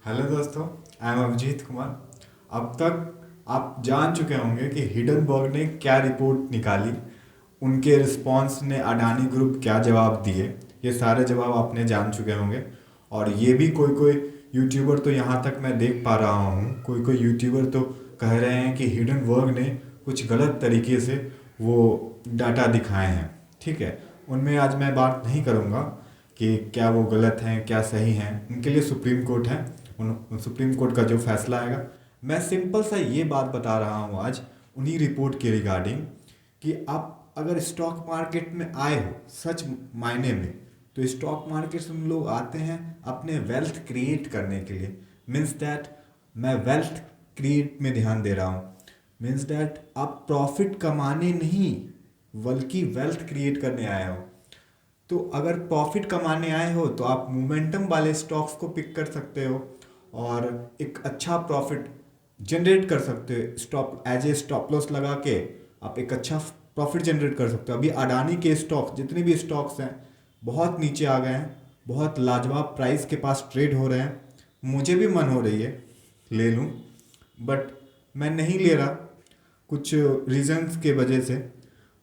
Hello दोस्तों, I am Abhijit Kumar. अब तक आप जान चुके होंगे कि हिडनबर्ग ने क्या रिपोर्ट निकाली, उनके रिस्पॉन्स ने अडानी ग्रुप क्या जवाब दिए। ये सारे जवाब आपने जान चुके होंगे। और ये भी कोई कोई यूट्यूबर तो यहाँ तक मैं देख पा रहा हूँ, कोई कोई यूट्यूबर तो कह रहे हैं कि हिडनबर्ग ने कुछ गलत तरीके से वो डाटा दिखाए हैं। ठीक है, उनमें आज मैं बात नहीं करूँगा कि क्या वो गलत हैं क्या सही हैं, उनके लिए सुप्रीम कोर्ट है। उन सुप्रीम कोर्ट का जो फैसला आएगा। मैं सिंपल सा ये बात बता रहा हूँ आज उन्हीं रिपोर्ट के रिगार्डिंग कि आप अगर स्टॉक मार्केट में आए हो सच मायने में, तो स्टॉक मार्केट से हम लोग आते हैं अपने वेल्थ क्रिएट करने के लिए। मीन्स दैट मैं वेल्थ क्रिएट में ध्यान दे रहा हूँ। मीन्स दैट आप प्रॉफिट कमाने नहीं बल्कि वेल्थ क्रिएट करने आए हो। तो अगर प्रॉफिट कमाने आए हो तो आप मोमेंटम वाले स्टॉक्स को पिक कर सकते हो और एक अच्छा प्रॉफिट जनरेट कर सकते हो। Stop as a stop loss लगा के आप एक अच्छा प्रॉफिट जनरेट कर सकते हो। अभी अडानी के स्टॉक्स जितने भी स्टॉक्स हैं बहुत नीचे आ गए हैं, बहुत लाजवाब प्राइस के पास ट्रेड हो रहे हैं। मुझे भी मन हो रही है ले लूं, बट मैं नहीं ले रहा कुछ रीजंस के वजह से।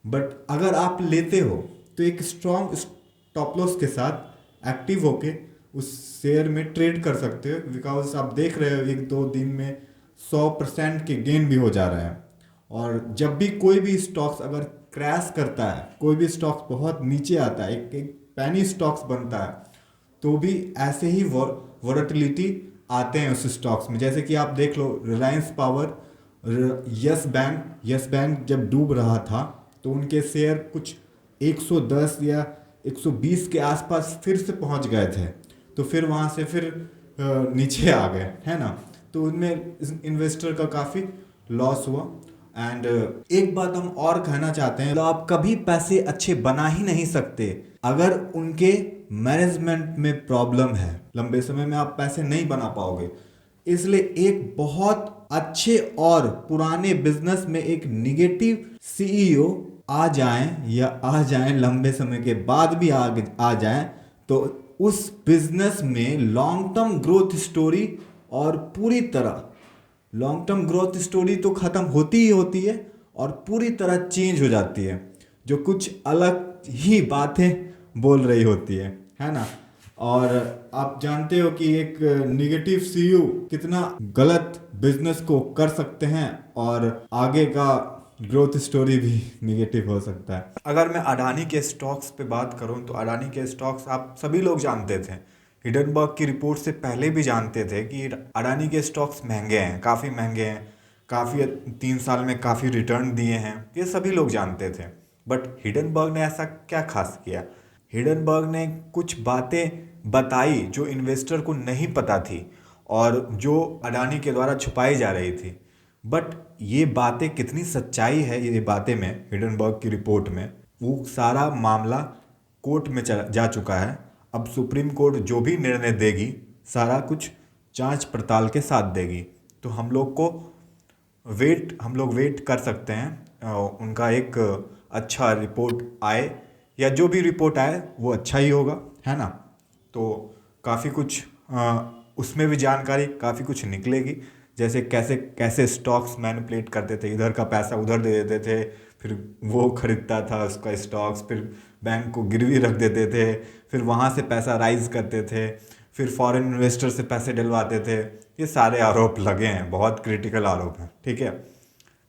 बट अगर आप लेते हो तो एक स्ट्रॉन्ग स्टॉप लॉस के साथ एक्टिव होके उस शेयर में ट्रेड कर सकते हो, बिकॉज आप देख रहे हो एक दो दिन में 100% के गेन भी हो जा रहे हैं। और जब भी कोई भी स्टॉक्स अगर क्रैश करता है, कोई भी स्टॉक्स बहुत नीचे आता है, एक एक पैनी स्टॉक्स बनता है, तो भी ऐसे ही वोलेटिलिटी आते हैं उस स्टॉक्स में। जैसे कि आप देख लो रिलायंस पावर, यस बैंक जब डूब रहा था तो उनके शेयर कुछ 110 या 120 के आसपास फिर से पहुंच गए थे। तो फिर वहाँ से फिर नीचे आ गए, है ना। तो उनमें इन्वेस्टर का काफ़ी लॉस हुआ। एंड एक बात हम और कहना चाहते हैं, तो आप कभी पैसे अच्छे बना ही नहीं सकते अगर उनके मैनेजमेंट में प्रॉब्लम है। लंबे समय में आप पैसे नहीं बना पाओगे। इसलिए एक बहुत अच्छे और पुराने बिजनेस में एक निगेटिव सीईओ आ जाएं लंबे समय के बाद भी आ जाएं, तो उस बिजनेस में लॉन्ग टर्म ग्रोथ स्टोरी और पूरी तरह लॉन्ग टर्म ग्रोथ स्टोरी तो ख़त्म होती ही होती है और पूरी तरह चेंज हो जाती है, जो कुछ अलग ही बातें बोल रही होती है ना। और आप जानते हो कि एक निगेटिव सीईओ कितना गलत बिजनेस को कर सकते हैं और आगे का ग्रोथ स्टोरी भी निगेटिव हो सकता है। अगर मैं अडानी के स्टॉक्स पे बात करूं तो अडानी के स्टॉक्स आप सभी लोग जानते थे, हिडनबर्ग की रिपोर्ट से पहले भी जानते थे कि अडानी के स्टॉक्स महंगे हैं, काफ़ी महंगे हैं, काफ़ी 3 साल में काफ़ी रिटर्न दिए हैं, ये सभी लोग जानते थे। बट हिडनबर्ग ने ऐसा क्या खास किया? हिडनबर्ग ने कुछ बातें बताई जो इन्वेस्टर को नहीं पता थी और जो अडानी के द्वारा छुपाई जा रही थी। बट ये बातें कितनी सच्चाई है ये बातें में हिडनबर्ग की रिपोर्ट में, वो सारा मामला कोर्ट में जा चुका है। अब सुप्रीम कोर्ट जो भी निर्णय देगी सारा कुछ जांच पड़ताल के साथ देगी। तो हम लोग वेट कर सकते हैं उनका एक अच्छा रिपोर्ट आए, या जो भी रिपोर्ट आए वो अच्छा ही होगा, है ना। तो काफ़ी कुछ उसमें भी जानकारी काफ़ी कुछ निकलेगी, जैसे कैसे कैसे स्टॉक्स मैनिपुलेट करते थे, इधर का पैसा उधर दे देते थे, फिर वो खरीदता था उसका स्टॉक्स, फिर बैंक को गिरवी रख देते थे, फिर वहाँ से पैसा राइज करते थे, फिर फॉरेन इन्वेस्टर से पैसे डलवाते थे। ये सारे आरोप लगे हैं, बहुत क्रिटिकल आरोप हैं, ठीक है।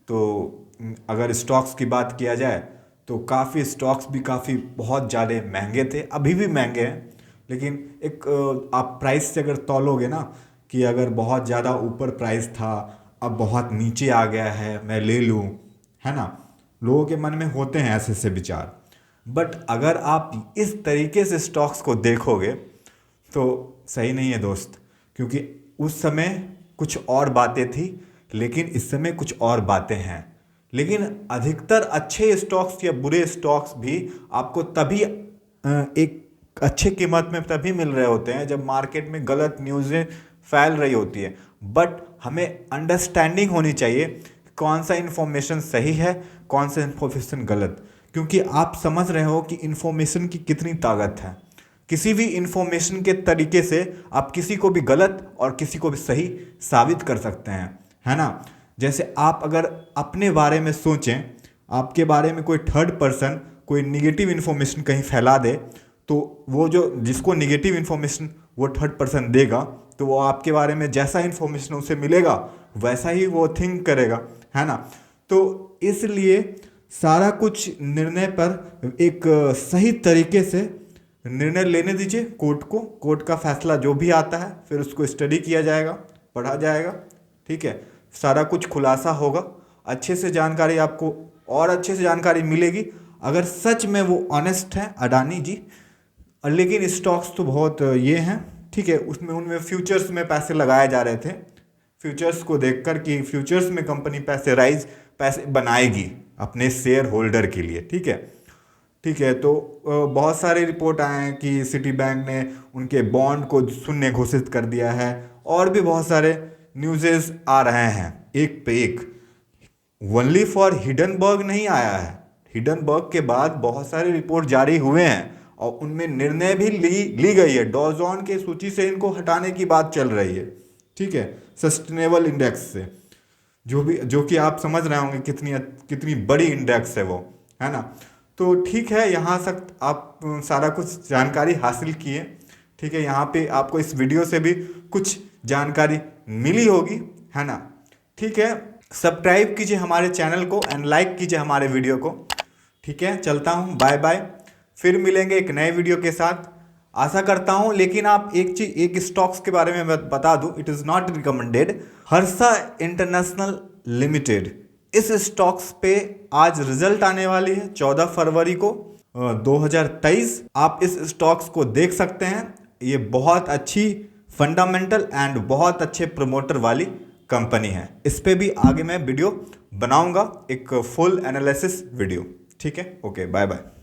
तो अगर स्टॉक्स की बात किया जाए तो काफ़ी स्टॉक्स भी काफ़ी बहुत ज़्यादा महंगे थे, अभी भी महंगे हैं। लेकिन एक आप प्राइस से अगर तौलोगे ना कि अगर बहुत ज़्यादा ऊपर प्राइस था, अब बहुत नीचे आ गया है, मैं ले लूँ, है ना। लोगों के मन में होते हैं ऐसे ऐसे विचार। बट अगर आप इस तरीके से स्टॉक्स को देखोगे तो सही नहीं है दोस्त, क्योंकि उस समय कुछ और बातें थी लेकिन इस समय कुछ और बातें हैं। लेकिन अधिकतर अच्छे स्टॉक्स या बुरे स्टॉक्स भी आपको तभी एक अच्छे कीमत में तभी मिल रहे होते हैं जब मार्केट में गलत न्यूज़ें फैल रही होती है। बट हमें अंडरस्टैंडिंग होनी चाहिए कौन सा इन्फॉर्मेशन सही है, कौन सा इन्फॉर्मेशन गलत, क्योंकि आप समझ रहे हो कि इन्फॉर्मेशन की कितनी ताकत है। किसी भी इंफॉर्मेशन के तरीके से आप किसी को भी गलत और किसी को भी सही साबित कर सकते हैं, है ना। जैसे आप अगर अपने बारे में सोचें, आपके बारे में कोई थर्ड पर्सन कोई निगेटिव इन्फॉर्मेशन कहीं फैला दे, तो वो जो जिसको निगेटिव इन्फॉर्मेशन वो थर्ड पर्सन देगा, तो वो आपके बारे में जैसा इन्फॉर्मेशन उसे मिलेगा वैसा ही वो थिंक करेगा, है ना। तो इसलिए सारा कुछ निर्णय पर एक सही तरीके से निर्णय लेने दीजिए कोर्ट को। कोर्ट का फैसला जो भी आता है फिर उसको स्टडी किया जाएगा, पढ़ा जाएगा, ठीक है। सारा कुछ खुलासा होगा, अच्छे से जानकारी आपको और अच्छे से जानकारी मिलेगी अगर सच में वो ऑनेस्ट हैं अडानी जी। लेकिन स्टॉक्स तो बहुत ये हैं, ठीक है, उसमें उनमें फ्यूचर्स में पैसे लगाए जा रहे थे, फ्यूचर्स को देखकर कि फ्यूचर्स में कंपनी पैसे बनाएगी अपने शेयर होल्डर के लिए, ठीक है, ठीक है। तो बहुत सारे रिपोर्ट आए हैं कि सिटी बैंक ने उनके बॉन्ड को शून्य घोषित कर दिया है, और भी बहुत सारे न्यूज़ेस आ रहे हैं एक पे एक। ओनली फॉर हिडनबर्ग नहीं आया है, हिडनबर्ग के बाद बहुत सारे रिपोर्ट जारी हुए हैं और उनमें निर्णय भी ली गई है। डॉ जोन्स की सूची से इनको हटाने की बात चल रही है, ठीक है, सस्टेनेबल इंडेक्स से, जो कि आप समझ रहे होंगे कितनी बड़ी इंडेक्स है वो, है ना। तो ठीक है, यहाँ तक आप सारा कुछ जानकारी हासिल किए, ठीक है। यहाँ पे आपको इस वीडियो से भी कुछ जानकारी मिली होगी, है ना, ठीक है। सब्सक्राइब कीजिए हमारे चैनल को एंड लाइक कीजिए हमारे वीडियो को, ठीक है। चलता हूँ, बाय बाय, फिर मिलेंगे एक नए वीडियो के साथ, आशा करता हूँ। लेकिन आप एक स्टॉक्स के बारे में बता दूँ, it is not recommended, Harsha international limited, इस स्टॉक्स पे आज रिजल्ट आने वाली है 14 फरवरी को 2023। आप इस स्टॉक्स को देख सकते हैं, ये बहुत अच्छी फंडामेंटल एंड बहुत अच्छे प्रमोटर वाली कंपनी है। इस पे भी आगे मैं वीडियो बनाऊंगा, एक फुल एनालिसिस वीडियो, ठीक है। Okay, bye bye.